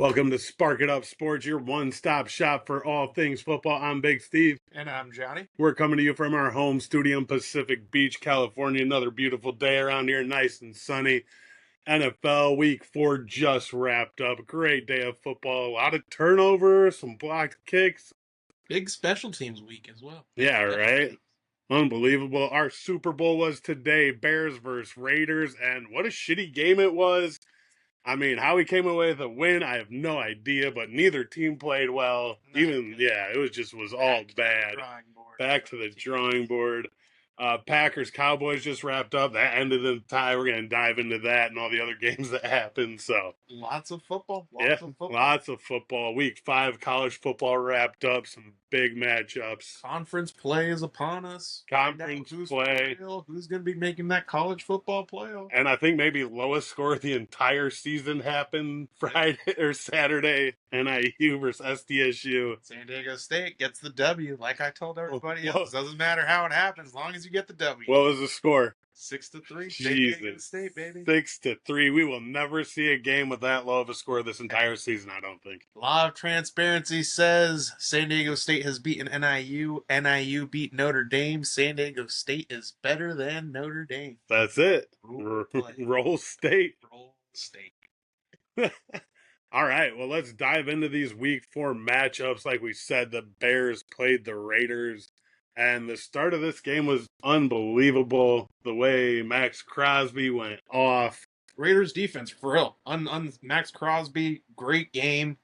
Welcome to Spark It Up Sports, your one-stop shop for all things football. I'm Big Steve. And I'm Johnny. We're coming to you from our home studio in Pacific Beach, California. Another beautiful day around here, nice and sunny. NFL Week 4 just wrapped up. Great day of football. A lot of turnovers, some blocked kicks. Big special teams week as well. Yeah, right? Unbelievable. Our Super Bowl was today, Bears versus Raiders, and what a shitty game it was. I mean, how he came away with a win, I have no idea, but neither team played well. It was all bad. Back to the drawing board. Packers Cowboys just wrapped up. That ended in the tie. We're going to dive into that and all the other games that happened. So lots of football. Lots of football. Week 5 college football wrapped up. Some big matchups. Conference play is upon us. Conference play. Who's going to be making that college football playoff? And I think maybe lowest score of the entire season happened Friday or Saturday. NIU versus SDSU. San Diego State gets the W, like I told everybody else. Doesn't matter how it happens, as long as you get the W. What was the score? 6-3. San Diego State, baby. 6-3. We will never see a game with that low of a score this entire season, I don't think. Law of transparency says San Diego State has beaten NIU. NIU beat Notre Dame. San Diego State is better than Notre Dame. That's it. Roll State. Roll State. All right, well, let's dive into these Week 4 matchups. Like we said, the Bears played the Raiders, and the start of this game was unbelievable. The way Max Crosby went off. Raiders defense, for real. Max Crosby, great game.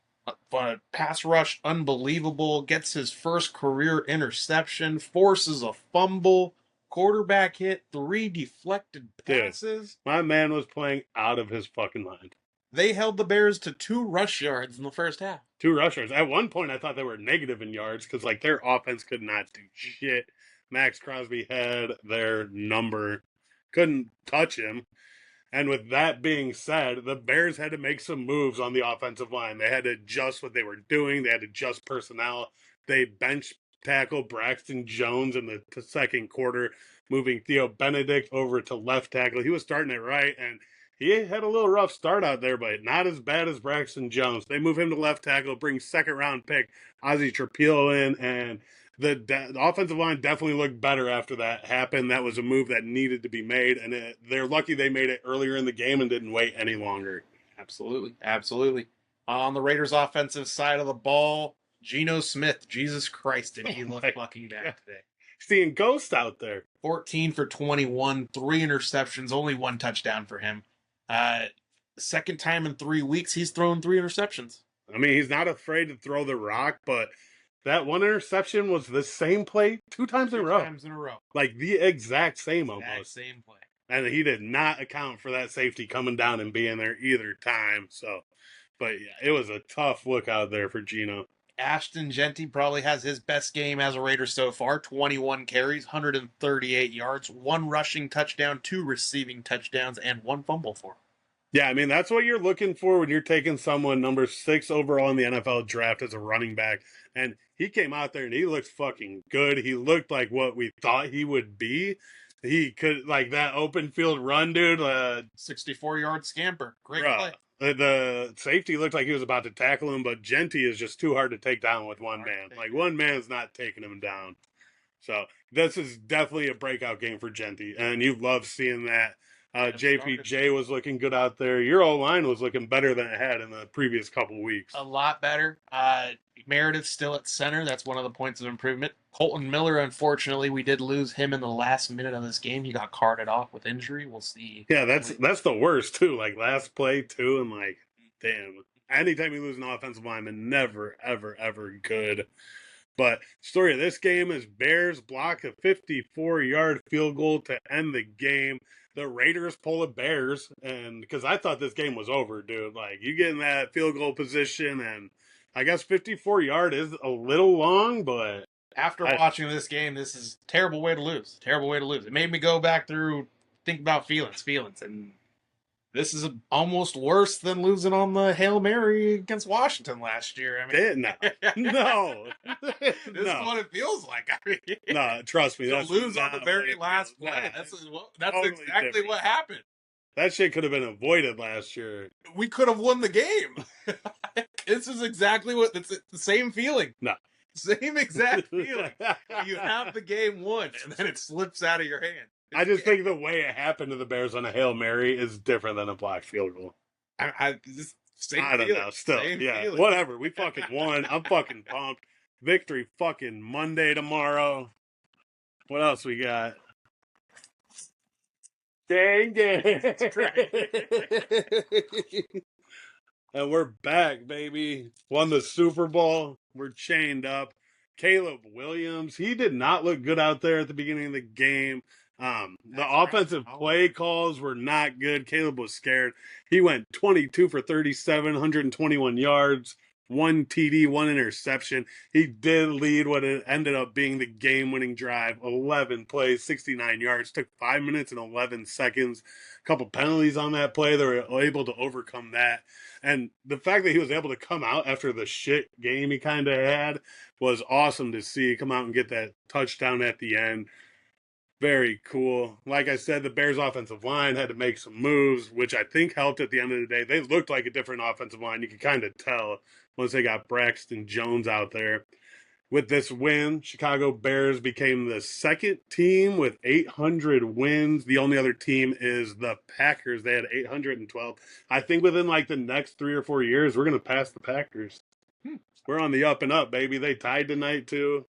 Pass rush, unbelievable. Gets his first career interception. Forces a fumble. Quarterback hit. 3 deflected passes. Dude, my man was playing out of his fucking mind. They held the Bears to 2 rush yards in the first half. 2 rush yards. At one point, I thought they were negative in yards because, their offense could not do shit. Max Crosby had their number. Couldn't touch him. And with that being said, the Bears had to make some moves on the offensive line. They had to adjust what they were doing. They had to adjust personnel. They bench tackled Braxton Jones in the second quarter, moving Theo Benedict over to left tackle. He was starting it right, and he had a little rough start out there, but not as bad as Braxton Jones. They move him to left tackle, bring second-round pick Ozzie Trapilo in, and the offensive line definitely looked better after that happened. That was a move that needed to be made, and they're lucky they made it earlier in the game and didn't wait any longer. Absolutely. On the Raiders' offensive side of the ball, Geno Smith, Jesus Christ, did he look fucking bad today. Seeing ghosts out there. 14 for 21, 3 interceptions, only 1 touchdown for him. Second time in 3 weeks, he's thrown 3 interceptions. I mean, he's not afraid to throw the rock, but that 1 interception was the same play 2 times in a row. 2 times in a row. Like the exact same almost. Same play. And he did not account for that safety coming down and being there either time. So, but yeah, it was a tough look out there for Geno. Ashton Jeanty probably has his best game as a Raider so far. 21 carries, 138 yards, 1 rushing touchdown, 2 receiving touchdowns, and 1 fumble for him. Yeah, I mean, that's what you're looking for when you're taking someone number 6 overall in the NFL draft as a running back. And he came out there and he looked fucking good. He looked like what we thought he would be. He could, like that open field run, dude. 64-yard scamper. Great play. The safety looked like he was about to tackle him, but Jeanty is just too hard to take down with one man. Like, one man's not taking him down. So this is definitely a breakout game for Jeanty, and you love seeing that. JPJ was looking good out there. Your O-line was looking better than it had in the previous couple weeks. A lot better. Meredith's still at center. That's one of the points of improvement. Colton Miller, unfortunately, we did lose him in the last minute of this game. He got carted off with injury. We'll see. Yeah, that's the worst, too. Like, last play, too, and, damn. Anytime you lose an offensive lineman, never, ever, ever good. But story of this game is Bears block a 54-yard field goal to end the game. The Raiders pull the Bears, and because I thought this game was over, dude. Like, you get in that field goal position, and I guess 54-yard is a little long, but after watching this game, this is a terrible way to lose. Terrible way to lose. It made me go back through, think about feelings, and this is almost worse than losing on the Hail Mary against Washington last year. I mean, no. This is what it feels like. I mean, no, trust me. To lose on the very last play. That's totally exactly different. What happened. That shit could have been avoided last year. We could have won the game. This is exactly what it's the same feeling. No. Same exact feeling. You have the game won, and then it slips out of your hand. I just think the way it happened to the Bears on a Hail Mary is different than a blocked field goal. Same I don't feeling. know. Still, Same yeah, feeling. whatever. We fucking won. I'm fucking pumped. Victory fucking Monday tomorrow. What else we got? Dang it. And we're back, baby. Won the Super Bowl. We're chained up. Caleb Williams, he did not look good out there at the beginning of the game. The offensive play calls were not good. Caleb was scared. He went 22 for 37, 121 yards, 1 TD, 1 interception. He did lead what it ended up being the game-winning drive. 11 plays, 69 yards. Took 5 minutes and 11 seconds. A couple penalties on that play. They were able to overcome that. And the fact that he was able to come out after the shit game he kind of had was awesome to see. Come out and get that touchdown at the end. Very cool. Like I said, the Bears offensive line had to make some moves, which I think helped at the end of the day. They looked like a different offensive line. You could kind of tell once they got Braxton Jones out there. With this win, Chicago Bears became the second team with 800 wins. The only other team is the Packers. They had 812. I think within like the next 3 or 4 years, we're going to pass the Packers. We're on the up and up, baby. They tied tonight, too,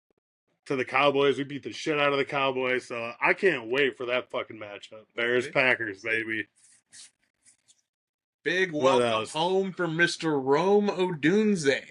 to the Cowboys. We beat the shit out of the Cowboys, so I can't wait for that fucking matchup. Bears-Packers, baby. Big welcome home for Mr. Rome Odunze.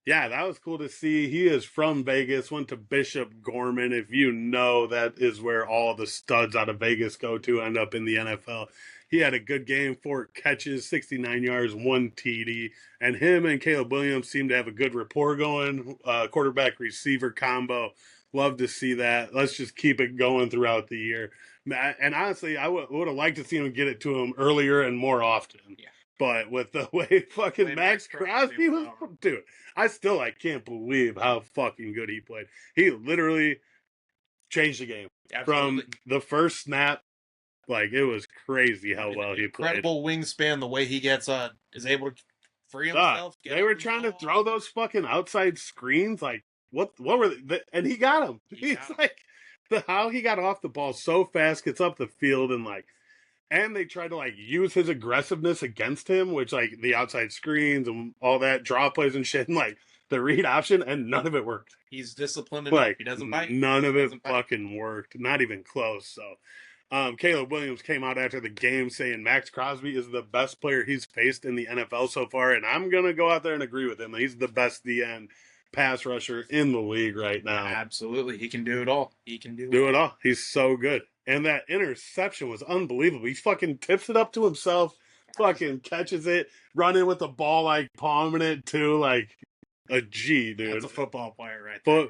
Yeah, that was cool to see. He is from Vegas, went to Bishop Gorman. If you know, that is where all the studs out of Vegas go to end up in the NFL. He had a good game, 4 catches, 69 yards, 1 TD. And him and Caleb Williams seem to have a good rapport going, quarterback-receiver combo. Love to see that. Let's just keep it going throughout the year. And honestly, I would have liked to see him get it to him earlier and more often. Yeah. But with the way fucking Max Crosby was, dude, I can't believe how fucking good he played. He literally changed the game. Absolutely. From the first snap. Like, it was crazy how well he played. Incredible wingspan, the way he gets is able to free himself. They were trying to throw those fucking outside screens. Like, what were they? And he got them. He's like, how he got off the ball so fast, gets up the field, and they tried to, like, use his aggressiveness against him, which, like, the outside screens and all that, draw plays and shit, and, like, the read option, and none of it worked. He's disciplined enough. Like, he doesn't bite. None of it fucking worked. Not even close. So, Caleb Williams came out after the game saying Max Crosby is the best player he's faced in the NFL so far, and I'm going to go out there and agree with him. He's the best DN pass rusher in the league right now. Absolutely. He can do it all. He can do it all. He's so good. And that interception was unbelievable. He fucking tips it up to himself, fucking catches it, running with the ball, like, palming it, too, like a G, dude. That's a football player right there.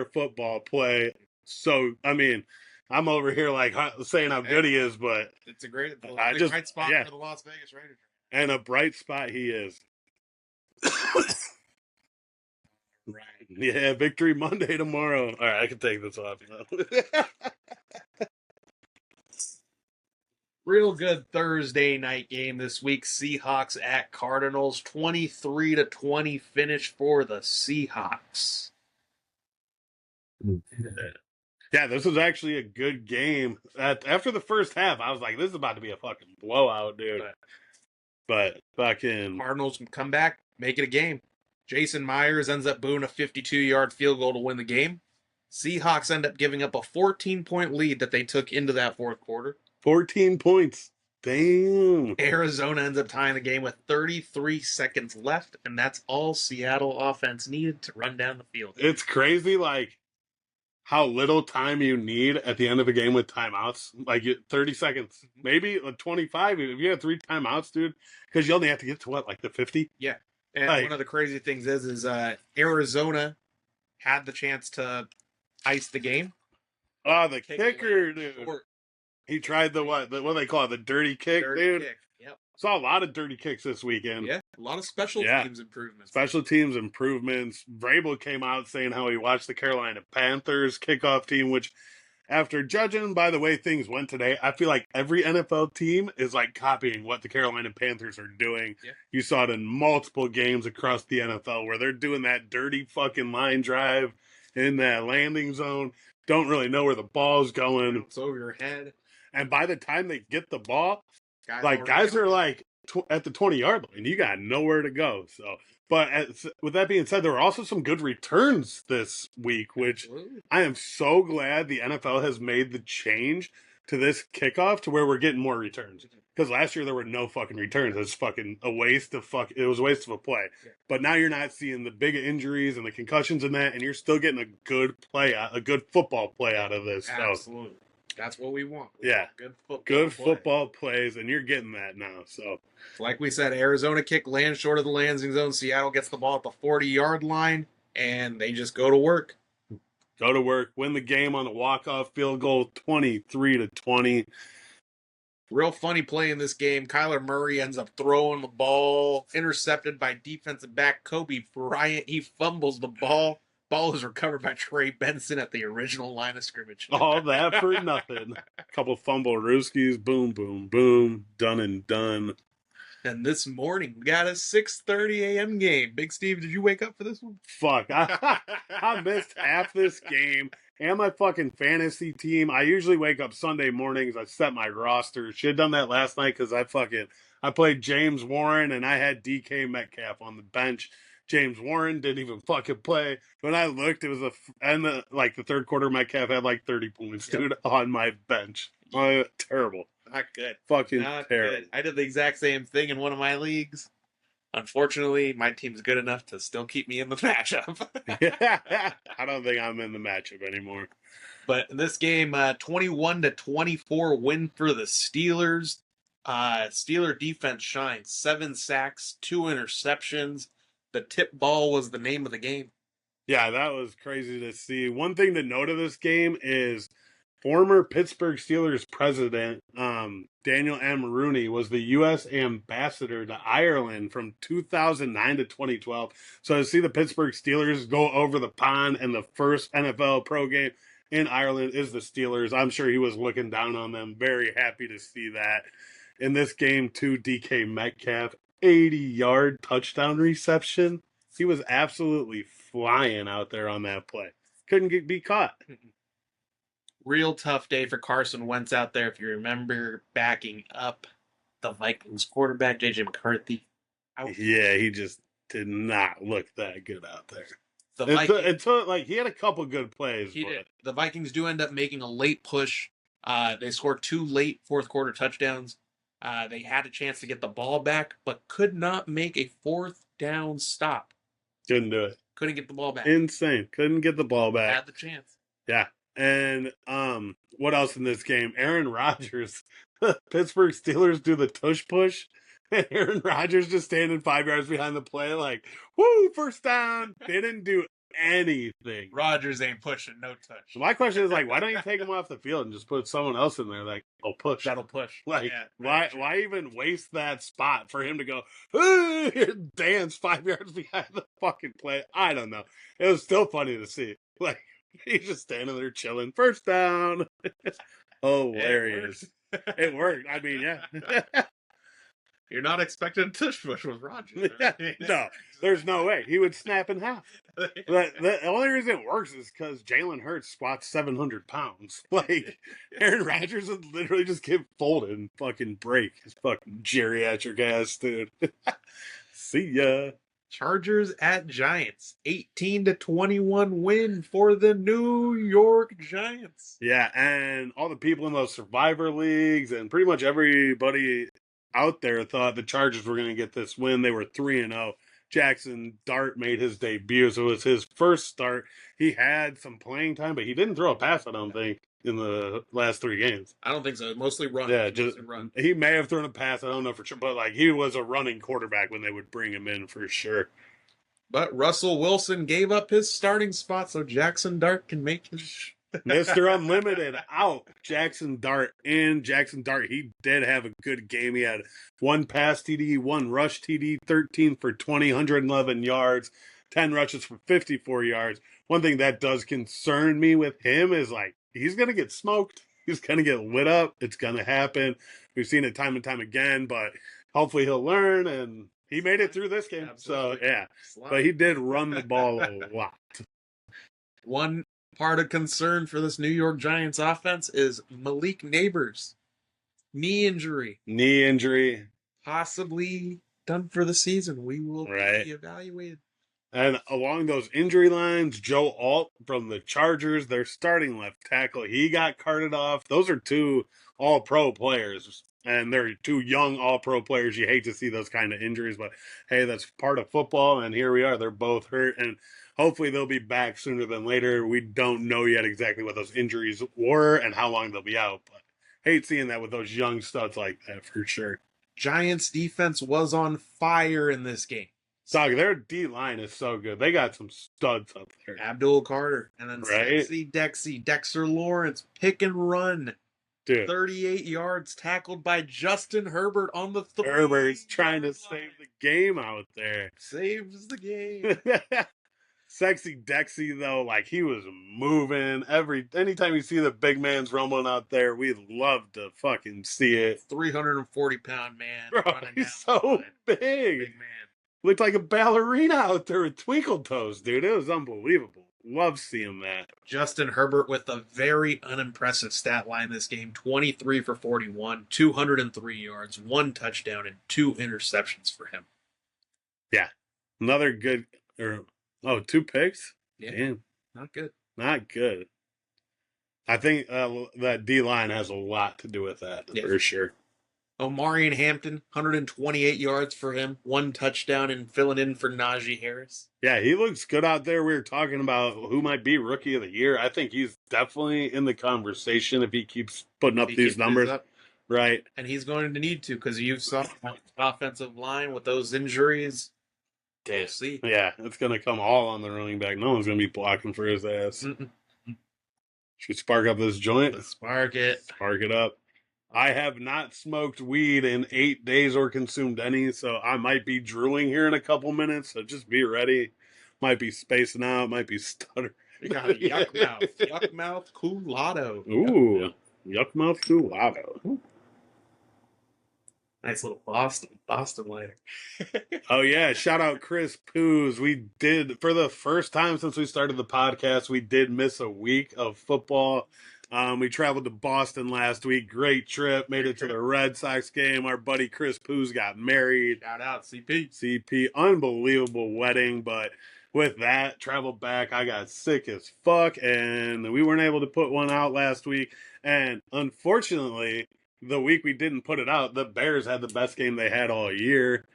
Football play. So, I mean, I'm over here, like, saying how good he is, but it's a great bright spot for the Las Vegas Raiders. And a bright spot he is. Right. Yeah, victory Monday tomorrow. All right, I can take this off. Real good Thursday night game this week. Seahawks at Cardinals. 23-20 finish for the Seahawks. Yeah, this was actually a good game. After the first half, I was like, this is about to be a fucking blowout, dude. But fucking Cardinals come back, make it a game. Jason Myers ends up booing a 52-yard field goal to win the game. Seahawks end up giving up a 14-point lead that they took into that fourth quarter. 14 points. Damn. Arizona ends up tying the game with 33 seconds left, and that's all Seattle offense needed to run down the field. It's crazy, like, how little time you need at the end of a game with timeouts. Like, 30 seconds. Maybe 25 if you have 3 timeouts, dude. Because you only have to get to, what, like the 50? Yeah. And one of the crazy things is Arizona had the chance to ice the game. Oh, the kicker, dude. He tried the what do they call it? The dirty kick, dude. Kick. Yep. Saw a lot of dirty kicks this weekend. Yeah, a lot of special teams improvements. Special teams improvements. Vrabel came out saying how he watched the Carolina Panthers kickoff team, which after judging by the way things went today, I feel like every NFL team is like copying what the Carolina Panthers are doing. Yeah. You saw it in multiple games across the NFL where they're doing that dirty fucking line drive in that landing zone. Don't really know where the ball's going. It's over your head. And by the time they get the ball, Guys guys are like at the 20-yard line. You got nowhere to go. So, but with that being said, there were also some good returns this week, which Absolutely. I am so glad the NFL has made the change to this kickoff to where we're getting more returns. Because last year there were no fucking returns. It's fucking a waste of It was a waste of a play. Yeah. But now you're not seeing the big injuries and the concussions and that, and you're still getting a good football play out of this. Absolutely. That's what we want. Yeah. Good football plays, and you're getting that now. So, like we said, Arizona kick lands short of the landing zone. Seattle gets the ball at the 40-yard line, and they just go to work. Go to work, win the game on the walk-off field goal, 23-20. Real funny play in this game. Kyler Murray ends up throwing the ball, intercepted by defensive back Kobe Bryant. He fumbles the ball. Ball is recovered by Trey Benson at the original line of scrimmage. All that for nothing. Couple fumble rooskies, boom, boom, boom, done and done. And this morning, we got a 6:30 a.m. game. Big Steve, did you wake up for this one? Fuck, I missed half this game and my fucking fantasy team. I usually wake up Sunday mornings. I set my roster. Should have done that last night because I played James Warren and I had DK Metcalf on the bench. James Warren didn't even fucking play. When I looked, it was the third quarter, Metcalf had like 30 points, dude, on my bench. Terrible. Not good. Fucking Not terrible. good. I did the exact same thing in one of my leagues. Unfortunately, my team's good enough to still keep me in the matchup. I don't think I'm in the matchup anymore. But in this game, 21-24 win for the Steelers. Steeler defense shines. 7 sacks, 2 interceptions. The tip ball was the name of the game. Yeah, that was crazy to see. One thing to note of this game is former Pittsburgh Steelers president Daniel M. Rooney was the U.S. ambassador to Ireland from 2009 to 2012. So to see the Pittsburgh Steelers go over the pond and the first NFL pro game in Ireland is the Steelers. I'm sure he was looking down on them. Very happy to see that. In this game, too, DK Metcalf, 80-yard touchdown reception. He was absolutely flying out there on that play. Couldn't be caught. Real tough day for Carson Wentz out there. If you remember, backing up the Vikings quarterback, J.J. McCarthy. Ouch. Yeah, he just did not look that good out there. He had a couple good plays. He did. The Vikings do end up making a late push. They scored 2 late fourth quarter touchdowns. They had a chance to get the ball back, but could not make a 4th down stop. Couldn't do it. Couldn't get the ball back. Insane. Couldn't get the ball back. Had the chance. Yeah. And what else in this game? Aaron Rodgers. Pittsburgh Steelers do the tush push. And Aaron Rodgers just standing 5 yards behind the play like, woo, first down. They didn't do anything. Rodgers ain't pushing, no touch. So my question is, like, why don't you take him off the field and just put someone else in there? Like, oh, push. That'll push. Like, yeah, why even waste that spot for him to go, dance 5 yards behind the fucking play? I don't know. It was still funny to see. Like, he's just standing there chilling. First down. Hilarious. It worked. I mean, yeah. You're not expecting a tush push with Rodgers. No, there's no way. He would snap in half. The only reason it works is because Jalen Hurts squats 700 pounds. Like, Aaron Rodgers would literally just get folded and fucking break his fucking geriatric ass, dude. See ya. Chargers at Giants. 18-21 win for the New York Giants. Yeah, and all the people in those survivor leagues and pretty much everybody out there thought the Chargers were going to get this win. They were 3-0. Jackson Dart made his debut, so it was his first start. He had some playing time, but he didn't throw a pass, I don't think, in the last 3 games. I don't think so. Mostly run. Yeah, just run. He may have thrown a pass. I don't know for sure, but like he was a running quarterback when they would bring him in for sure. But Russell Wilson gave up his starting spot so Jackson Dart can make his... Mr. Unlimited out. Jackson Dart in. Jackson Dart, he did have a good game. He had 1 pass TD, 1 rush TD, 13 for 20, 111 yards, 10 rushes for 54 yards. One thing that does concern me with him is like he's going to get smoked. He's going to get lit up. It's going to happen. We've seen it time and time again, but hopefully he'll learn, and he made it through this game. Absolutely. So, yeah. But he did run the ball a lot. One part of concern for this New York Giants offense is Malik Neighbors. Knee injury. Knee injury. Possibly done for the season. We will Right. be evaluated. And along those injury lines, Joe Alt from the Chargers, their starting left tackle, he got carted off. Those are two all-pro players, and they're two young all-pro players. You hate to see those kind of injuries, but hey, that's part of football, and here we are. They're both hurt, and hopefully they'll be back sooner than later. We don't know yet exactly what those injuries were and how long they'll be out, but hate seeing that with those young studs like that for sure. Giants defense was on fire in this game. Dog, their D line is so good. They got some studs up there. Abdul Carter and then Right? Dexter Lawrence, pick and run. Dude, 38 yards tackled by Justin Herbert on the 3. Herbert's trying to save the game out there. Saves the game. Sexy Dexy, though, like he was moving. Anytime you see the big man's rumbling out there, we love to fucking see it. 340-pound man. Bro, running he's down so the line. big. Big man. Looked like a ballerina out there with twinkle toes, dude. It was unbelievable. Love seeing that. Justin Herbert with a very unimpressive stat line this game. 23 for 41, 203 yards, 1 touchdown, and 2 interceptions for him. Yeah. Another good, 2 picks? Yeah. Damn. Not good. Not good. I think that D-line has a lot to do with that, for sure. Omarion Hampton, 128 yards for him, 1 touchdown, and filling in for Najee Harris. Yeah, he looks good out there. We were talking about who might be Rookie of the Year. I think he's definitely in the conversation if he keeps putting up these numbers. Right. And he's going to need to because you saw the offensive line with those injuries. We'll see. Yeah, it's going to come all on the running back. No one's going to be blocking for his ass. Should we spark up this joint? Let's spark it. Spark it up. I have not smoked weed in 8 days or consumed any, so I might be drooling here in a couple minutes, so just be ready. Might be spacing out, might be stuttering. We got a yuck mouth. Yuck mouth culotta. Ooh, yuck mouth culotta. Nice little Boston lighter. Oh, yeah. Shout out Chris Poos. We did, for the first time since we started the podcast, we did miss a week of football. We traveled to Boston last week. Great trip. Made it to the Red Sox game. Our buddy Chris Poos got married. Shout out, CP. CP. Unbelievable wedding. But with that, traveled back. I got sick as fuck, and we weren't able to put one out last week. And unfortunately, the week we didn't put it out, the Bears had the best game they had all year.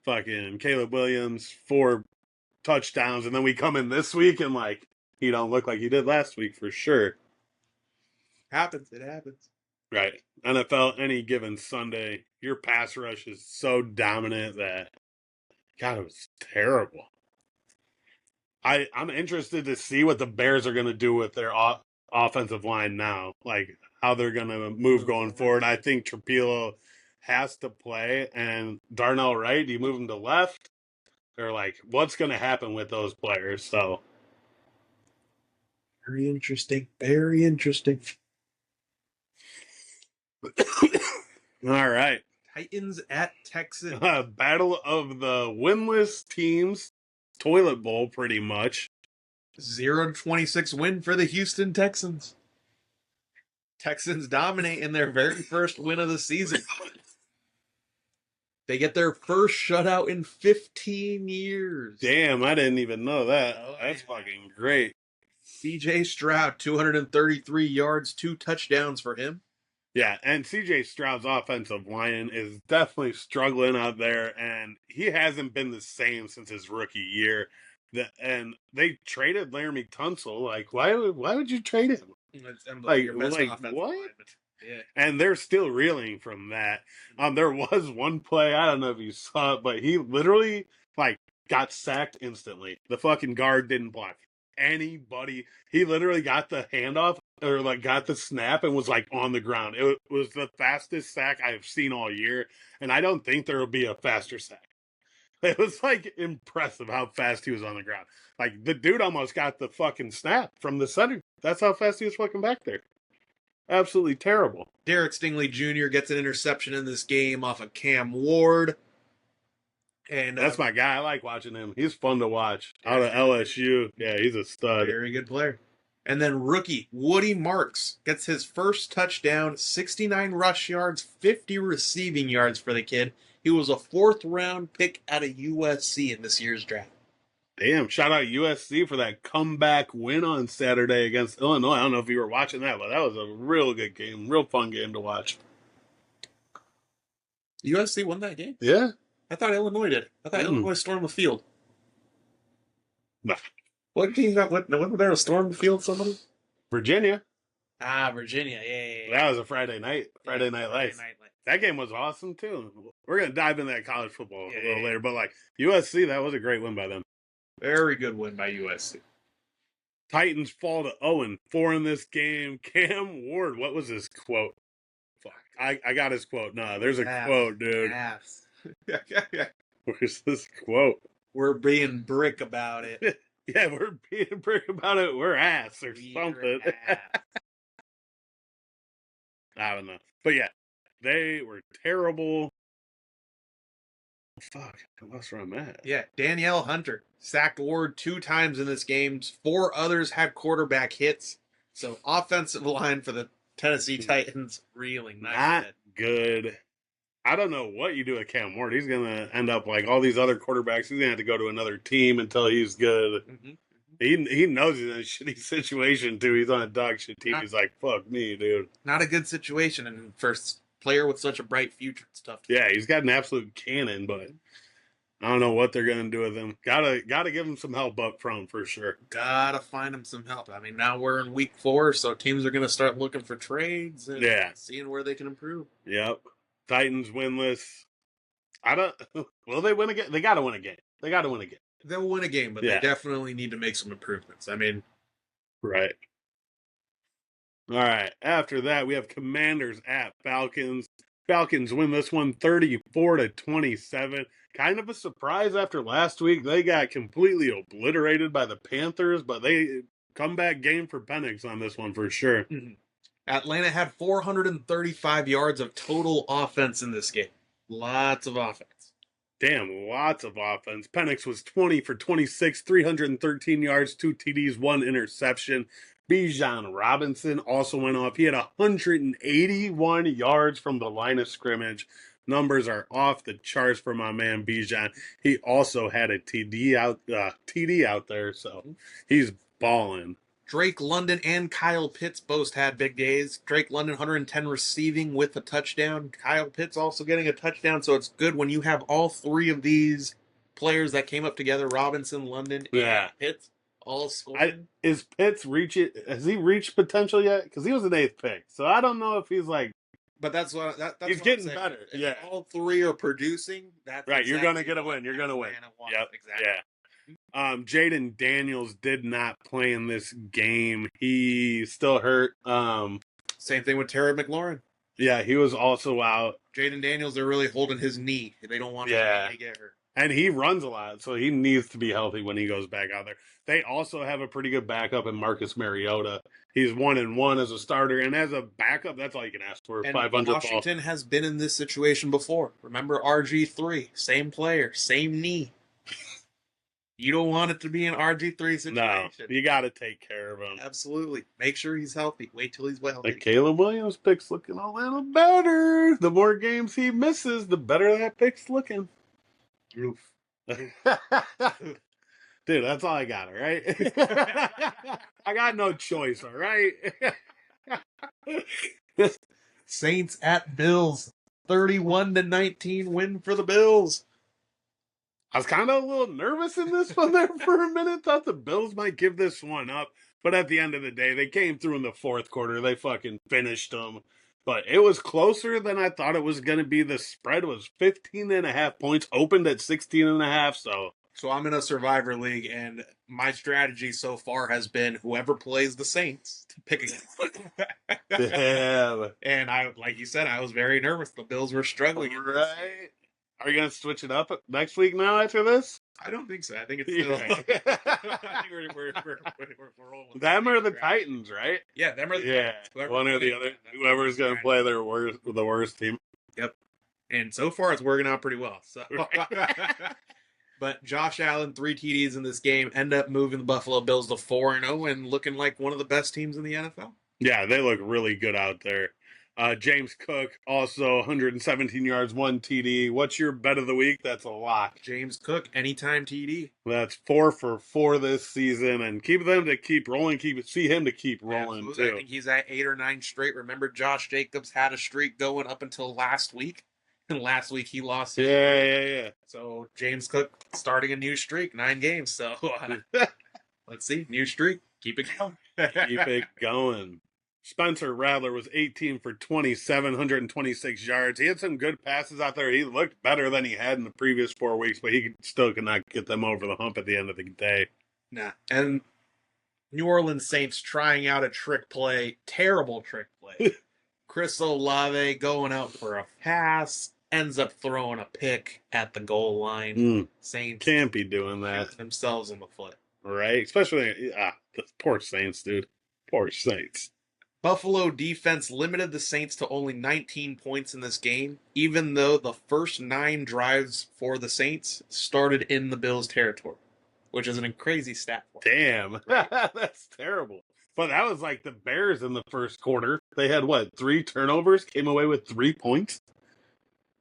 Fucking Caleb Williams, 4 touchdowns. And then we come in this week and, like, he don't look like he did last week for sure. Happens. It happens. Right. NFL, any given Sunday, your pass rush is so dominant that, God, it was terrible. I'm interested to see what the Bears are going to do with their offensive line now, like how they're going to move going forward. I think Trapilo has to play, and Darnell Wright, do you move him to left? Or, like, what's going to happen with those players? So, very interesting. Very interesting. All right. Titans at Texans. Battle of the winless teams. Toilet bowl, pretty much. 0-26 win for the Houston Texans. Texans dominate in their very first win of the season. They get their first shutout in 15 years. Damn, I didn't even know that. That's fucking great. C.J. Stroud, 233 yards, 2 touchdowns for him. Yeah, and C.J. Stroud's offensive line is definitely struggling out there, and he hasn't been the same since his rookie year. And they traded Laramie Tunsil. Like, why would you trade him? Like what? Yeah. And they're still reeling from that. There was one play, I don't know if you saw it, but he literally, like, got sacked instantly. The fucking guard didn't block anybody. He literally got the handoff, or, like, got the snap and was, like, on the ground. It was the fastest sack I have seen all year, and I don't think there will be a faster sack. It was, like, impressive how fast he was on the ground. Like, the dude almost got the fucking snap from the center. That's how fast he was fucking back there. Absolutely terrible. Derek Stingley Jr. gets an interception in this game off of Cam Ward. And That's my guy. I like watching him. He's fun to watch. Out of LSU. Yeah, he's a stud. Very good player. And then rookie Woody Marks gets his first touchdown, 69 rush yards, 50 receiving yards for the kid. He was a 4th-round pick out of USC in this year's draft. Damn, shout out USC for that comeback win on Saturday against Illinois. I don't know if you were watching that, but that was a real good game. Real fun game to watch. USC won that game? Yeah. I thought Illinois did. I thought Illinois stormed the field. Nah. What team got what? Wasn't there a storm the field? Somebody? Virginia. Virginia. Yeah. That was a Friday night. Friday Night Lights. That game was awesome too. We're gonna dive into that college football a little later, but like USC, that was a great win by them. Very good win by USC. Titans fall to 0-4 in this game. Cam Ward, what was his quote? Fuck, I got his quote. No, there's a quote, dude. Where's this quote? We're being brick about it. Yeah, we're being brick about it. We're ass or something. I don't know. But yeah, they were terrible. Fuck, I lost where I'm at. Yeah, Danielle Hunter sacked Ward 2 times in this game. 4 others had quarterback hits. So offensive line for the Tennessee Titans reeling nice. Not good. I don't know what you do with Cam Ward. He's going to end up like all these other quarterbacks. He's going to have to go to another team until he's good. Mm-hmm. He knows he's in a shitty situation, too. He's on a dog shit team. He's like, fuck me, dude. Not a good situation. And first player with such a bright future and stuff. Yeah, he's got an absolute cannon, but I don't know what they're going to do with him. Gotta give him some help up front for sure. Gotta find him some help. I mean, now we're in week 4, so teams are going to start looking for trades and seeing where they can improve. Yep. Titans winless. Will they win a game? They got to win a game. They'll win a game, but they definitely need to make some improvements. I mean, right. All right. After that, we have Commanders at Falcons. Falcons win this one 34-27. Kind of a surprise after last week. They got completely obliterated by the Panthers, but they comeback game for Penix on this one for sure. Mm-hmm. Atlanta had 435 yards of total offense in this game. Lots of offense. Damn, lots of offense. Penix was 20 for 26, 313 yards, 2 TDs, 1 interception. Bijan Robinson also went off. He had 181 yards from the line of scrimmage. Numbers are off the charts for my man Bijan. He also had a TD out there, so he's balling. Drake London and Kyle Pitts both had big days. Drake London, 110 receiving with a touchdown. Kyle Pitts also getting a touchdown, so it's good when you have all 3 of these players that came up together, Robinson, London, and Pitts, all scoring. Has he reached potential yet? Because he was an 8th pick, so I don't know if he's like... But that's what he's what getting better. If all 3 are producing, that's right. You're gonna get a win. You're gonna win. Yep. Exactly. Yeah. Jaden Daniels did not play in this game. He still hurt. Same thing with Terry McLaurin. Yeah, he was also out. Jaden Daniels, they're really holding his knee. They don't want him to get hurt. And he runs a lot, so he needs to be healthy when he goes back out there. They also have a pretty good backup in Marcus Mariota. He's 1-1 as a starter, and as a backup, that's all you can ask for. And 500 Washington has been in this situation before. Remember RG3, same player, same knee. You don't want it to be an RG3 situation. No, you got to take care of him. Absolutely. Make sure he's healthy. Wait till he's well. The Caleb Williams pick's looking a little better. The more games he misses, the better that pick's looking. Oof. Dude, that's all I got, all right? I got no choice, all right? Saints at Bills. 31-19 win for the Bills. I was kind of a little nervous in this one there for a minute. Thought the Bills might give this one up. But at the end of the day, they came through in the 4th quarter. They fucking finished them. But it was closer than I thought it was going to be. The spread was 15.5 points, opened at 16.5. So I'm in a Survivor League, and my strategy so far has been whoever plays the Saints to pick against. Damn. And like you said, I was very nervous. The Bills were struggling. Right. Are you going to switch it up next week now after this? I don't think so. I think it's still. Yeah. I think we're rolling. Them or the Titans, right? Yeah, them or the Yeah, Titans. one or the other. Whoever's going to play the worst team. Yep. And so far, it's working out pretty well. So, but Josh Allen, 3 TDs in this game, end up moving the Buffalo Bills to 4-0 and looking like one of the best teams in the NFL. Yeah, they look really good out there. James Cook, also 117 yards, 1 TD. What's your bet of the week? That's a lock. James Cook, anytime TD. That's 4 for 4 this season, and keep them to keep rolling. See him to keep rolling Absolutely. too. I think he's at 8 or 9 straight. Remember, Josh Jacobs had a streak going up until last week, and last week he lost. Yeah. So James Cook starting a new streak, 9 games. So let's see, new streak. Keep it going. Keep it going. Spencer Rattler was 18 for 27, 126 yards. He had some good passes out there. He looked better than he had in the previous 4 weeks, but he still could not get them over the hump at the end of the day. Nah. And New Orleans Saints trying out a trick play. Terrible trick play. Chris Olave going out for a pass. Ends up throwing a pick at the goal line. Saints can't be doing that. Themselves in the foot. Right? Especially, the poor Saints, dude. Poor Saints. Buffalo defense limited the Saints to only 19 points in this game, even though the first 9 drives for the Saints started in the Bills' territory, which is a crazy stat. Damn. That's terrible. But that was like the Bears in the first quarter. They had, 3 turnovers, came away with 3 points?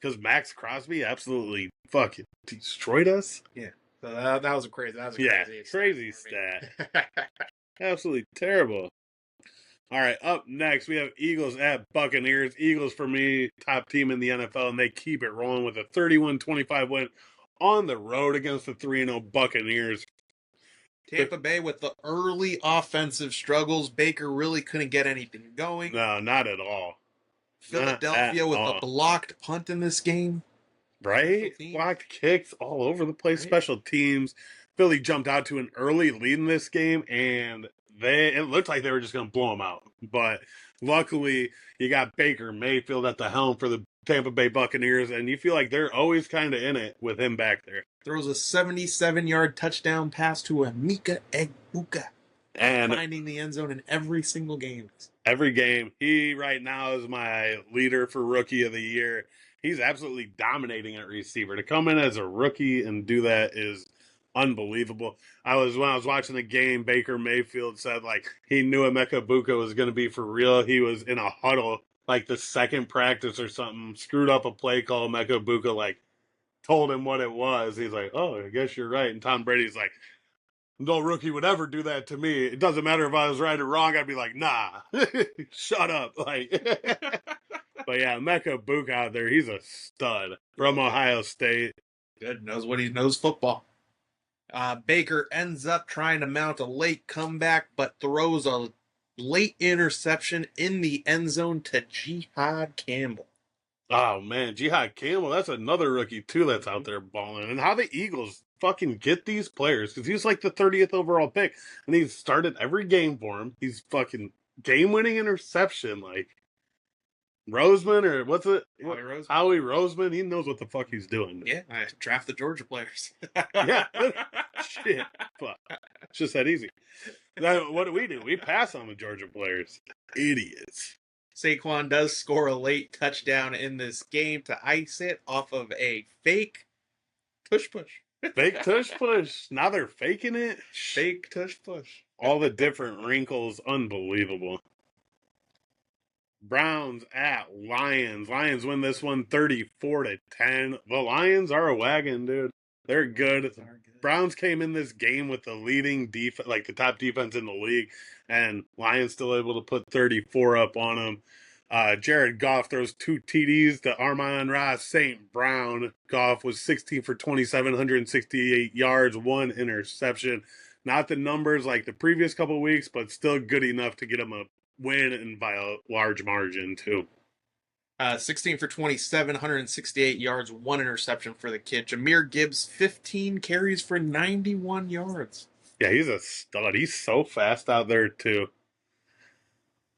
Because Max Crosby absolutely fucking destroyed us? Yeah. So that was a crazy crazy stat. Absolutely terrible. All right, up next, we have Eagles at Buccaneers. Eagles, for me, top team in the NFL, and they keep it rolling with a 31-25 win on the road against the 3-0 Buccaneers. Tampa Bay with the early offensive struggles. Baker really couldn't get anything going. No, not at all. Philadelphia with a blocked punt in this game. Right? Blocked kicks all over the place. Right. Special teams. Philly jumped out to an early lead in this game, and it looked like they were just going to blow them out. But luckily, you got Baker Mayfield at the helm for the Tampa Bay Buccaneers, and you feel like they're always kind of in it with him back there. Throws a 77-yard touchdown pass to Emeka Egbuka. And finding the end zone in every single game. Every game. He right now is my leader for Rookie of the Year. He's absolutely dominating at receiver. To come in as a rookie and do that is unbelievable. When I was watching the game, Baker Mayfield said he knew Emeka Egbuka was going to be for real. He was in a huddle the second practice or something, screwed up a play call. Emeka Egbuka told him what it was. He's like, "Oh, I guess you're right." And Tom Brady's like, "No rookie would ever do that to me. It doesn't matter if I was right or wrong. I'd be like, nah, shut up." But yeah, Emeka Egbuka out there, he's a stud from Ohio State. Good, knows football. Baker ends up trying to mount a late comeback, but throws a late interception in the end zone to Jihad Campbell. Oh, man, Jihad Campbell, that's another rookie, too, that's out there balling. And how the Eagles fucking get these players, because he's the 30th overall pick, and he's started every game for him. He's fucking game-winning interception, Roseman, or what's it? Howie Roseman, he knows what the fuck he's doing. Yeah, I draft the Georgia players. Yeah, shit, fuck. It's just that easy. What do? We pass on the Georgia players. Idiots. Saquon does score a late touchdown in this game to ice it off of a fake tush push. Fake tush push. Now they're faking it. Fake tush push. All the different wrinkles. Unbelievable. Browns at Lions. Lions win this one 34-10. The Lions are a wagon, dude. They're good. Browns came in this game with the leading defense, the top defense in the league, and Lions still able to put 34 up on them. Jared Goff throws 2 TDs to Amon-Ra St. Brown. Goff was 16 for 27, 168 yards, 1 interception. Not the numbers like the previous couple of weeks, but still good enough to get him a win, and by a large margin, too. 16 for 27, 168 yards, 1 interception for the kid. Jahmyr Gibbs, 15 carries for 91 yards. Yeah, he's a stud. He's so fast out there, too.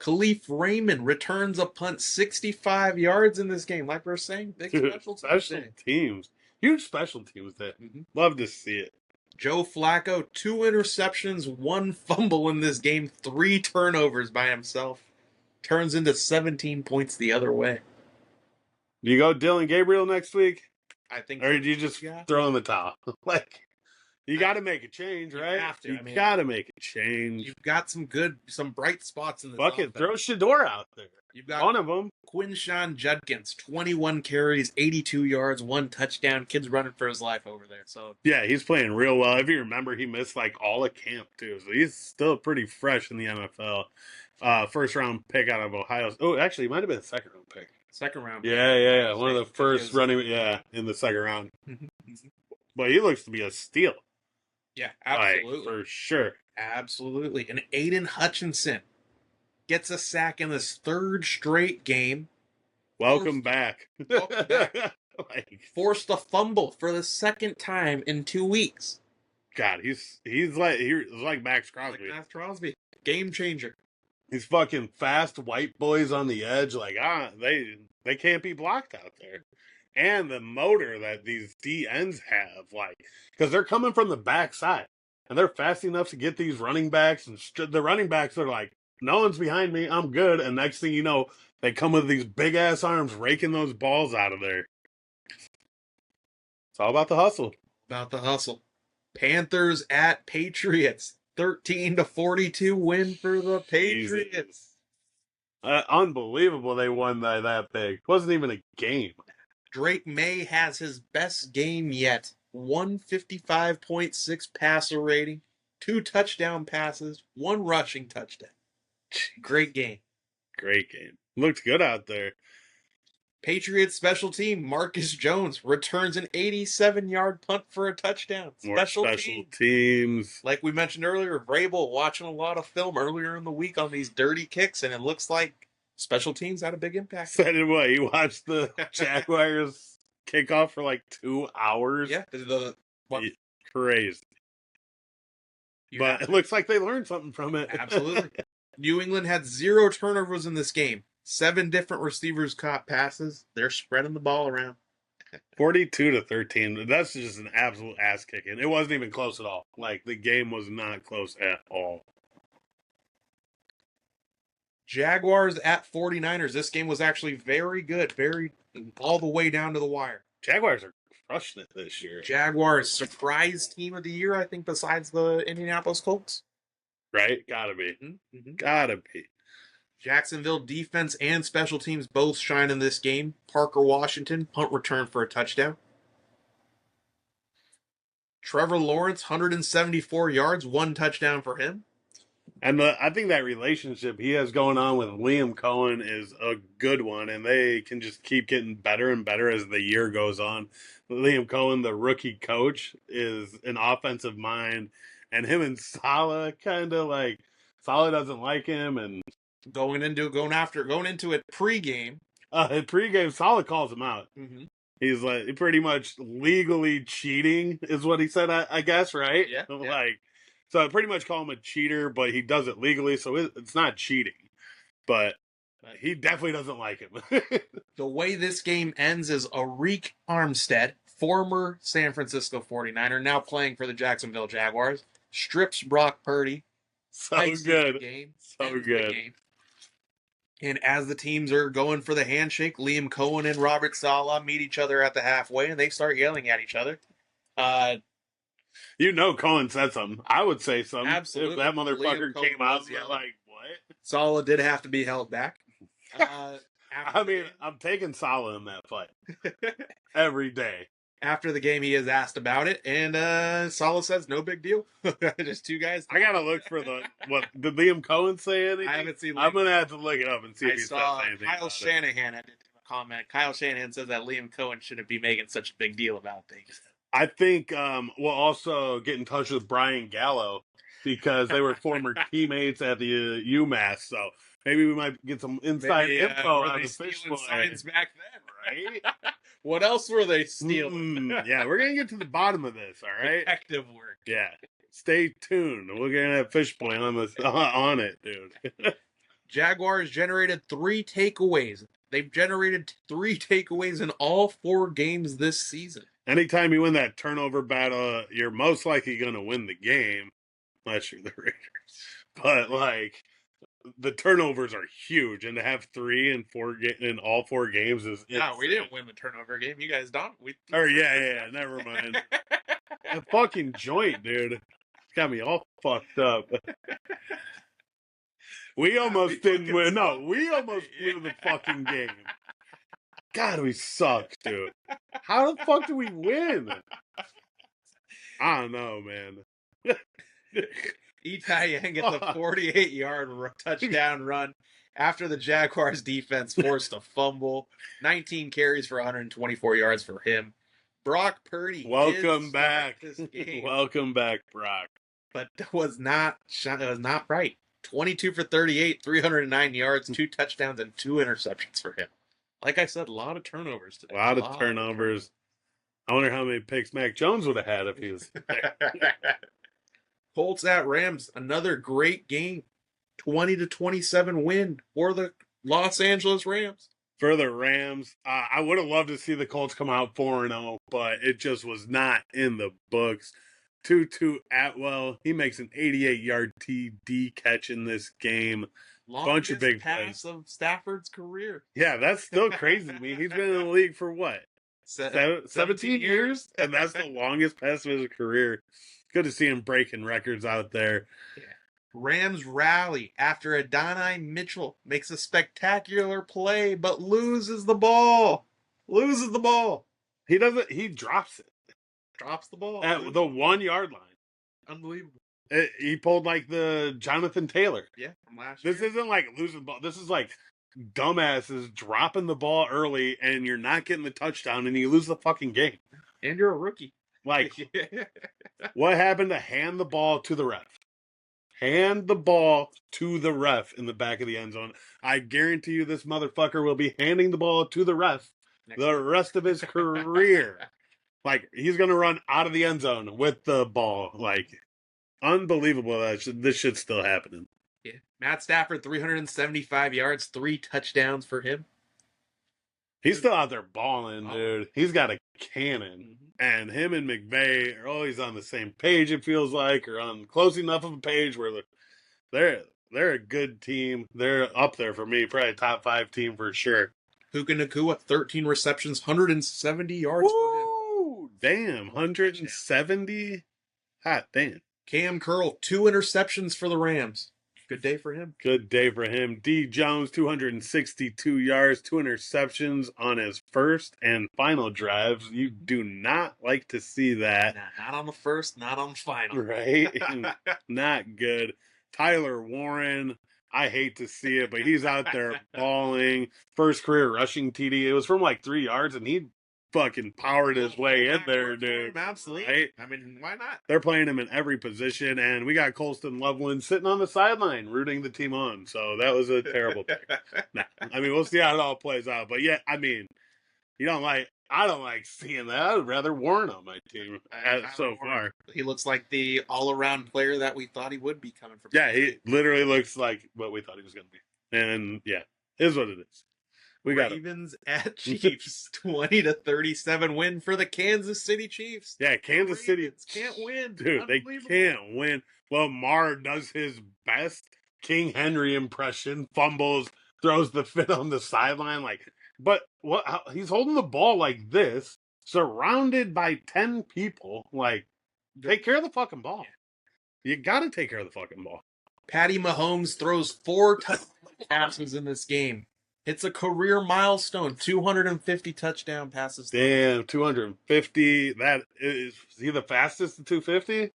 Khalif Raymond returns a punt 65 yards in this game. Like we were saying, big special teams. Huge special teams there. Love to see it. Joe Flacco, 2 interceptions, 1 fumble in this game, 3 turnovers by himself. Turns into 17 points the other way. Do you go Dylan Gabriel next week? I think. Or do you just throw in the towel? Like, you got to make a change, right? You have to. You got to make a change. You've got some bright spots in this Fuck it, offense. throw Shador out there. You've got one of them. Quinshawn Judkins, 21 carries, 82 yards, 1 touchdown. Kid's running for his life over there. So yeah, he's playing real well. If you remember, he missed like all of camp too, so he's still pretty fresh in the NFL. First round pick out of Ohio. Oh, actually, it might have been a second round pick. Second round. Yeah. One of the first running. Yeah, in the second round. But he looks to be a steal. Yeah, absolutely. Like, for sure. Absolutely. And Aiden Hutchinson gets a sack in this 3rd straight game. Welcome back. Forced a fumble for the 2nd time in 2 weeks. God, he's like Max Crosby. Like Max Crosby. Game changer. These fucking fast white boys on the edge, like, they can't be blocked out there. And the motor that these DNs have, like, because they're coming from the backside, and they're fast enough to get these running backs, and the running backs are like, no one's behind me, I'm good, and next thing you know, they come with these big-ass arms raking those balls out of there. It's all about the hustle. Panthers at Patriots. 13-42 win for the Patriots. Unbelievable they won by that big. It wasn't even a game. Drake May has his best game yet. 155.6 passer rating, 2 touchdown passes, 1 rushing touchdown. Great game. Looked good out there. Patriots special team, Marcus Jones returns an 87-yard punt for a touchdown. Special teams. Like we mentioned earlier, Vrabel watching a lot of film earlier in the week on these dirty kicks, and it looks like special teams had a big impact. Said it what? You watched the Jaguars kickoff for like 2 hours? Yeah. Crazy. But it looks like they learned something from it. Absolutely. New England had 0 turnovers in this game. 7 different receivers caught passes. They're spreading the ball around. 42-13. That's just an absolute ass kicking. It wasn't even close at all. Like, the game was not close at all. Jaguars at 49ers. This game was actually very good. Very all the way down to the wire. Jaguars are crushing it this year. Jaguars surprise team of the year, I think, besides the Indianapolis Colts. Right? Gotta be. Gotta be. Jacksonville defense and special teams both shine in this game. Parker Washington, punt return for a touchdown. Trevor Lawrence, 174 yards, 1 touchdown for him. And I think that relationship he has going on with Liam Cohen is a good one, and they can just keep getting better and better as the year goes on. Liam Cohen, the rookie coach, is an offensive mind, and him and Saleh kind of like, Saleh doesn't like him, and going into it pregame. Pregame, Saleh calls him out. He's like pretty much legally cheating, is what he said. I guess, right? Yeah. Like, so I pretty much call him a cheater, but he does it legally, so it's not cheating. But he definitely doesn't like him. The way this game ends is Arik Armstead, former San Francisco 49er, now playing for the Jacksonville Jaguars, strips Brock Purdy. So good. So good. And as the teams are going for the handshake, Liam Cohen and Robert Saleh meet each other at the halfway, and they start yelling at each other. Cohen said something. I would say something. Absolutely. If that motherfucker came out and like, what? Saleh did have to be held back. I'm taking Saleh in that fight. Every day. After the game, he is asked about it, and Saleh says, no big deal. Just 2 guys. I got to look for what did Liam Cohen say anything? I haven't seen I'm going to have to look it up and see if he says anything. Kyle Shanahan had a comment. Kyle Shanahan says that Liam Cohen shouldn't be making such a big deal about things. I think we'll also get in touch with Brian Gallo because they were former teammates at the UMass, so maybe we might get some inside info on the fish boy. Signs back then, right? What else were they stealing? Yeah, we're gonna get to the bottom of this. All right, detective work. Yeah, stay tuned. We're gonna have fish boy on it, dude. Jaguars generated 3 takeaways. They've generated 3 takeaways in all 4 games this season. Anytime you win that turnover battle, you're most likely going to win the game, unless you're the Raiders. But like the turnovers are huge, and to have 3 and 4 in all 4 games is No, we didn't win the turnover game. You guys don't. Or yeah, never mind. The fucking joint, dude. It's got me all fucked up. We almost didn't win. No, we almost blew the fucking game. God, we suck, dude. How the fuck do we win? I don't know, man. Itai gets a 48-yard touchdown run after the Jaguars defense forced a fumble. 19 carries for 124 yards for him. Brock Purdy. Welcome back. This game, Welcome back, Brock. but was not right. 22 for 38, 309 yards, 2 touchdowns, and 2 interceptions for him. Like I said, a lot of turnovers today. A lot of turnovers. I wonder how many picks Mac Jones would have had if he was there. Colts at Rams, another great game. 20-27 win for the Los Angeles Rams. For the Rams, I would have loved to see the Colts come out 4-0, but it just was not in the books. Tutu Atwell, he makes an 88-yard TD catch in this game. Bunch of big pass plays of Stafford's career. Yeah, that's still crazy to me. He's been in the league for what? 17 years? And that's the longest pass of his career. Good to see him breaking records out there. Yeah. Rams rally after Adonai Mitchell makes a spectacular play, but loses the ball. He drops it. Drops the ball. At the 1 yard line. Unbelievable. He pulled like the Jonathan Taylor. Yeah, from last year. This isn't like losing the ball. This is like dumbasses dropping the ball early and you're not getting the touchdown and you lose the fucking game. And you're a rookie. Like, what happened to hand the ball to the ref? Hand the ball to the ref in the back of the end zone. I guarantee you this motherfucker will be handing the ball to the ref the rest of his career. Like, he's going to run out of the end zone with the ball. Like, unbelievable that this shit's still happening. Yeah. Matt Stafford, 375 yards, 3 touchdowns for him. He's still out there balling, dude. He's got a cannon. Mm-hmm. And him and McVay are always on the same page, it feels like, or on close enough of a page where they're a good team. They're up there for me, probably a top 5 team for sure. Puka Nacua, 13 receptions, 170 yards for him. Damn, 170? Hot damn. Cam Curl, 2 interceptions for the Rams. Good day for him. Good day for him. D. Jones, 262 yards, 2 interceptions on his first and final drives. You do not like to see that. Nah, not on the first, not on the final. Right? Not good. Tyler Warren, I hate to see it, but he's out there balling. First career rushing TD. It was from like 3 yards, and he fucking powered his way in there, dude. Absolutely. Right? I mean, why not? They're playing him in every position, and we got Colston Loveland sitting on the sideline rooting the team on. So that was a terrible pick. Nah, I mean, we'll see how it all plays out. But yeah, I mean, I don't like seeing that. I'd rather Warren on my team so far. He looks like the all-around player that we thought he would be coming from. Yeah, he literally looks like what we thought he was going to be. And yeah, is what it is. We got Ravens at Chiefs, 20-37 win for the Kansas City Chiefs. Yeah, Kansas City can't win. Dude, they can't win. Well, Marr does his best King Henry impression, fumbles, throws the fit on the sideline. But he's holding the ball like this, surrounded by 10 people. Like, take care of the fucking ball. You got to take care of the fucking ball. Patty Mahomes throws 4 passes in this game. It's a career milestone, 250 touchdown passes. Damn, 250. That is he the fastest to 250?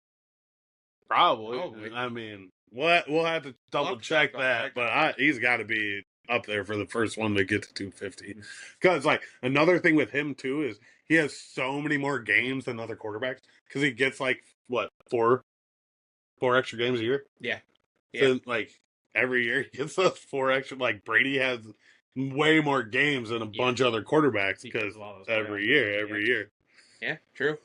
Probably. I mean, we'll have to double check that, but he's got to be up there for the first one to get to 250. Because like another thing with him too is he has so many more games than other quarterbacks because he gets like what 4 extra games a year. Yeah. So like every year he gets those 4 extra. Like Brady has way more games than a bunch of other quarterbacks because every year. Yeah, true.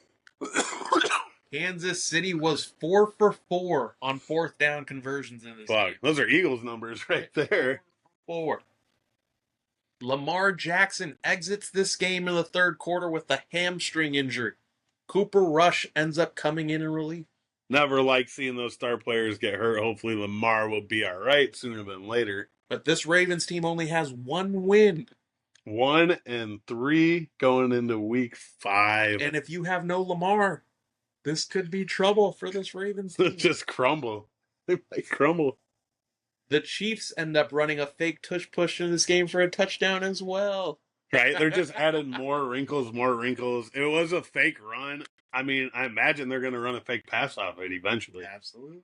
Kansas City was 4 for 4 on 4th down conversions in this game. Those are Eagles numbers right there. 4. Lamar Jackson exits this game in the third quarter with a hamstring injury. Cooper Rush ends up coming in relief. Never like seeing those star players get hurt. Hopefully Lamar will be all right sooner than later. But this Ravens team only has one win. 1-3 going into week 5. And if you have no Lamar, this could be trouble for this Ravens team. Just crumble. They might crumble. The Chiefs end up running a fake tush push in this game for a touchdown as well. Right? They're just adding more wrinkles. It was a fake run. I mean, I imagine they're going to run a fake pass off it eventually. Absolutely.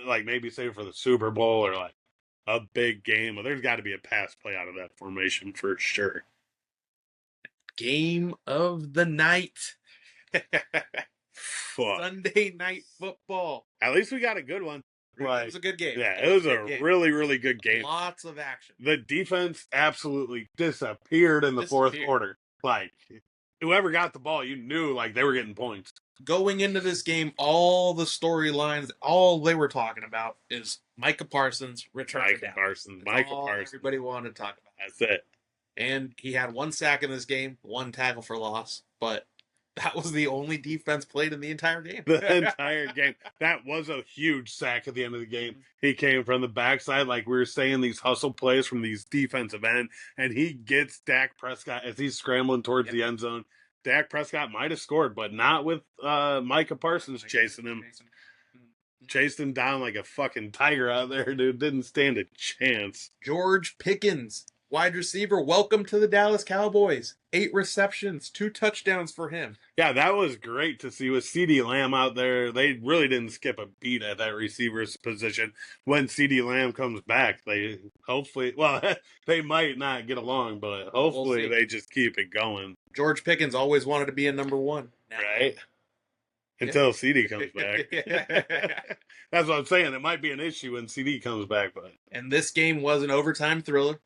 Like maybe say for the Super Bowl or like a big game. Well, there's got to be a pass play out of that formation for sure. Game of the night. Fuck. Sunday night football. At least we got a good one. It was a good game. Yeah, it was a really, really good game. Lots of action. The defense absolutely disappeared in the fourth quarter. Like, whoever got the ball, you knew like they were getting points. Going into this game, all the storylines, all they were talking about is Micah Parsons returning. Micah Parsons. Everybody wanted to talk about. That's it. And he had 1 sack in this game, 1 tackle for loss, but that was the only defense played in the entire game. The entire game. That was a huge sack at the end of the game. He came from the backside, like we were saying, these hustle plays from these defensive end, and he gets Dak Prescott as he's scrambling towards the end zone. Dak Prescott might have scored, but not with Micah Parsons chasing him. Chased him down like a fucking tiger out there, dude. Didn't stand a chance. George Pickens, wide receiver, welcome to the Dallas Cowboys. 8 receptions, 2 touchdowns for him. Yeah, that was great to see with CeeDee Lamb out there. They really didn't skip a beat at that receiver's position. When CeeDee Lamb comes back, they might not get along, but hopefully they just keep it going. George Pickens always wanted to be a number 1. Right? Until CD comes back. That's what I'm saying. It might be an issue when CD comes back. But And this game was an overtime thriller.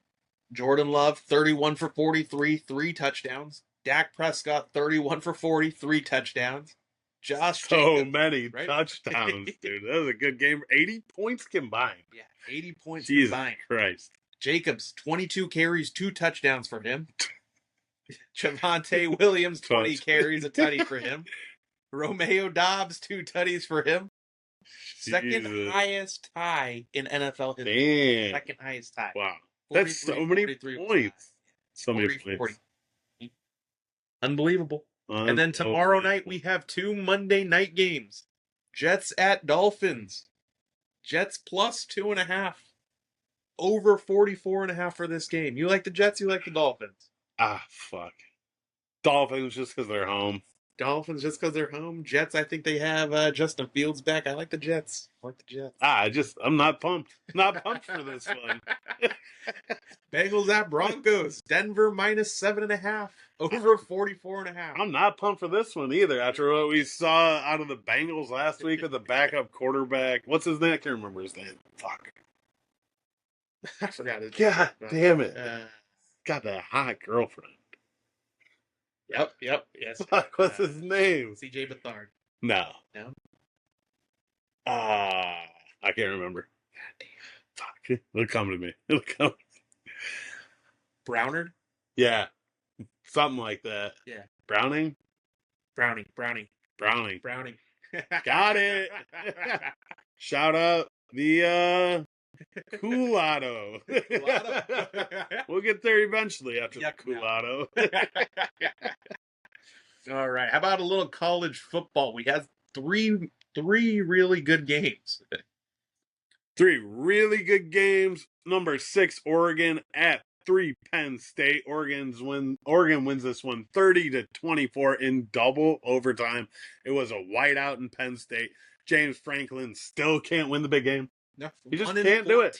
Jordan Love, 31 for 43, 3 touchdowns. Dak Prescott, 31 for 40, 3 touchdowns. Josh Jacobs, many touchdowns, dude. That was a good game. 80 points combined. Yeah, 80 points Jesus combined. Christ. Jacobs, 22 carries, 2 touchdowns for him. Javonte Williams, 20 carries, a tutty for him. Romeo Dobbs, 2 tutties for him. Second highest tie in NFL history. Damn. Second highest tie. Wow. That's so many points. So many points. Unbelievable. And then tomorrow night we have 2 Monday night games. Jets at Dolphins. Jets plus 2.5. Over 44.5 for this game. You like the Jets, you like the Dolphins? Ah, fuck. Dolphins just because they're home. Dolphins just because they're home. Jets, I think they have Justin Fields back. I like the Jets. I'm not pumped. Not pumped for this one. Bengals at Broncos. Denver minus 7.5. Over 44.5. I'm not pumped for this one either. After what we saw out of the Bengals last week with the backup quarterback. What's his name? I can't remember his name. Fuck. I forgot his name. God damn it. Got that hot girlfriend. Yep. Yes. Fuck, what's his name? CJ Beathard. No. No? I can't remember. God damn. Fuck. It'll come to me. Brownard? Yeah. Something like that. Yeah. Browning. Browning. Got it. Shout out the Coolado. We'll get there eventually after the Coolado. All right. How about a little college football? We had three really good games. 3 really good games. Number 6, Oregon at 3, Penn State. Oregon wins this one 30-24 in double overtime. It was a whiteout in Penn State. James Franklin still can't win the big game. No, he just can't do it.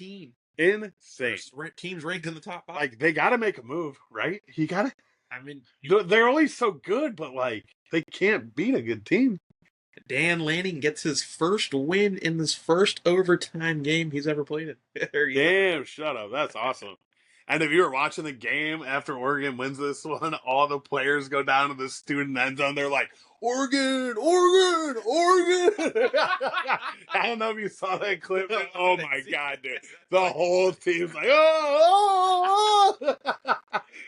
Insane. Teams ranked in the top 5. Like, they got to make a move, right? You got to. I mean, they're only so good, but like they can't beat a good team. Dan Lanning gets his first win in this first overtime game he's ever played in. Damn, shut up. That's awesome. And if you were watching the game after Oregon wins this one, all the players go down to the student end zone. They're like, Oregon, Oregon, Oregon. I don't know if you saw that clip. But oh my God, dude. The whole team's like, oh.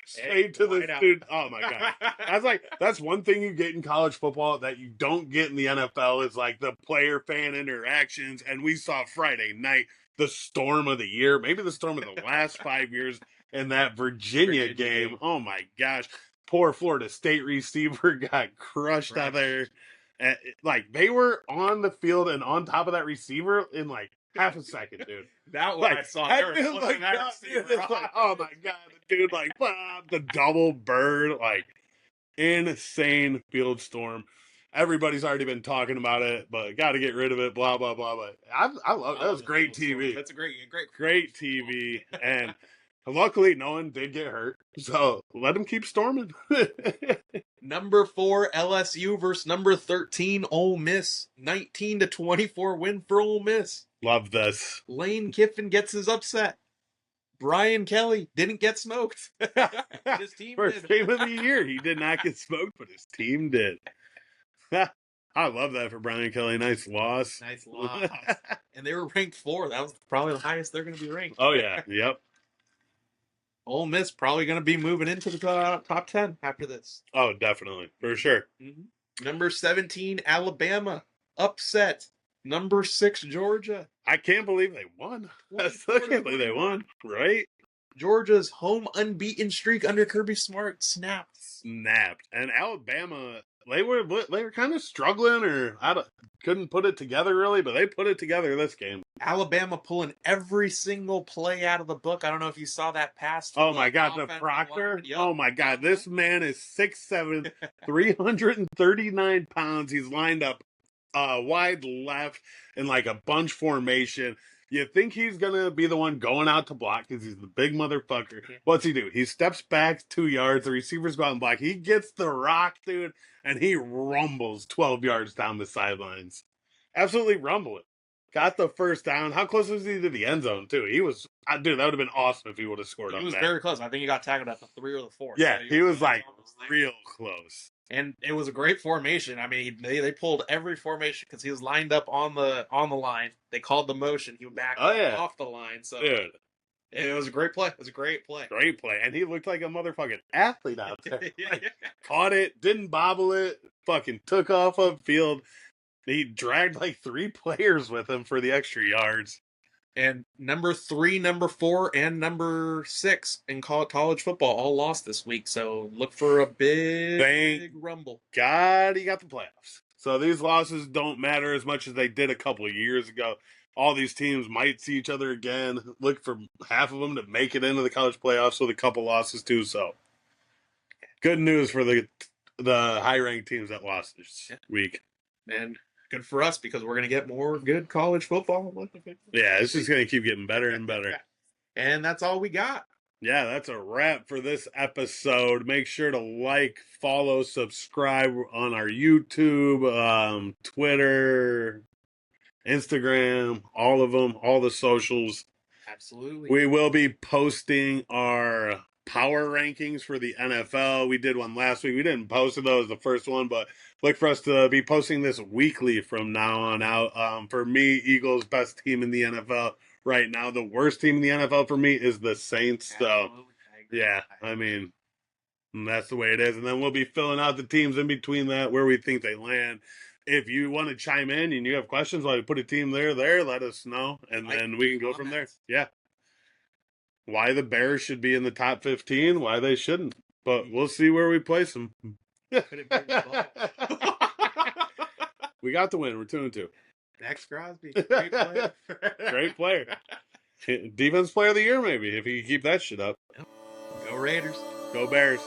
Straight to the student. Oh my God. That's one thing you get in college football that you don't get in the NFL is like the player fan interactions. And we saw Friday night the storm of the year, maybe the storm of the last 5 years in that Virginia game. Oh my gosh. Poor Florida State receiver got crushed out there. Like they were on the field and on top of that receiver in like half a second, dude. That one I saw. They were flipping that receiver like, oh my God, the dude like the double bird, like insane field storm. Everybody's already been talking about it, but got to get rid of it. Blah blah blah. But I love that was great TV. That's a great TV, and luckily no one did get hurt. So let them keep storming. Number 4 LSU versus number 13 Ole Miss. 19-24 win for Ole Miss. Love this. Lane Kiffin gets his upset. Brian Kelly didn't get smoked. His team First game of the year, he did not get smoked, but his team did. I love that for Brian Kelly. Nice loss. Nice loss. And they were ranked 4. That was probably the highest they're going to be ranked. Oh, yeah. Yep. Ole Miss probably going to be moving into the top 10 after this. Oh, definitely. For sure. Mm-hmm. Number 17, Alabama. Upset. Number 6, Georgia. I can't believe they won. I still can't believe they won. Right? Georgia's home unbeaten streak under Kirby Smart snapped. And Alabama, they were kind of struggling, or couldn't put it together really, but they put it together this game. Alabama pulling every single play out of the book. I don't know if you saw that pass. Oh my God, the Proctor. Yep. Oh my God, this man is 6'7", 339 pounds. He's lined up wide left in like a bunch formation. You think he's going to be the one going out to block because he's the big motherfucker. What's he do? He steps back 2 yards. The receivers go out and block. He gets the rock, dude, and he rumbles 12 yards down the sidelines. Absolutely rumble it. Got the first down. How close was he to the end zone, too? He was, dude, that would have been awesome if he would have scored up there. He was very close. I think he got tackled at the 3 or the 4. Yeah, so he was like real close. And it was a great formation. I mean, they pulled every formation because he was lined up on the line. They called the motion. He backed off the line. So dude, it was a great play. It was a great play. Great play. And he looked like a motherfucking athlete out there. Caught it, didn't bobble it, fucking took off upfield. He dragged like 3 players with him for the extra yards. And number 3, number 4, and number 6 in college football all lost this week. So look for a big rumble. God, he got the playoffs. So these losses don't matter as much as they did a couple of years ago. All these teams might see each other again. Look for half of them to make it into the college playoffs with a couple losses too. So good news for the high-ranked teams that lost this week. And good for us because we're going to get more good college football. Yeah, it's just going to keep getting better and better. And that's all we got. Yeah, that's a wrap for this episode. Make sure to like, follow, subscribe on our YouTube, Twitter, Instagram, all of them, all the socials. Absolutely. We will be posting our power rankings for the NFL. We did one last week. We didn't post it, though, as the first one, but look for us to be posting this weekly from now on out. For me, Eagles, best team in the NFL right now. The worst team in the NFL for me is the Saints. So, yeah, I mean, that's the way it is. And then we'll be filling out the teams in between that, where we think they land. If you want to chime in and you have questions while we put a team there, let us know. And then we can go from there. Yeah. Why the Bears should be in the top 15, why they shouldn't. But we'll see where we place them. We got the win. We're 2-2. Max Crosby. Great player. Great player. Defense player of the year, maybe, if he can keep that shit up. Go Raiders. Go Bears.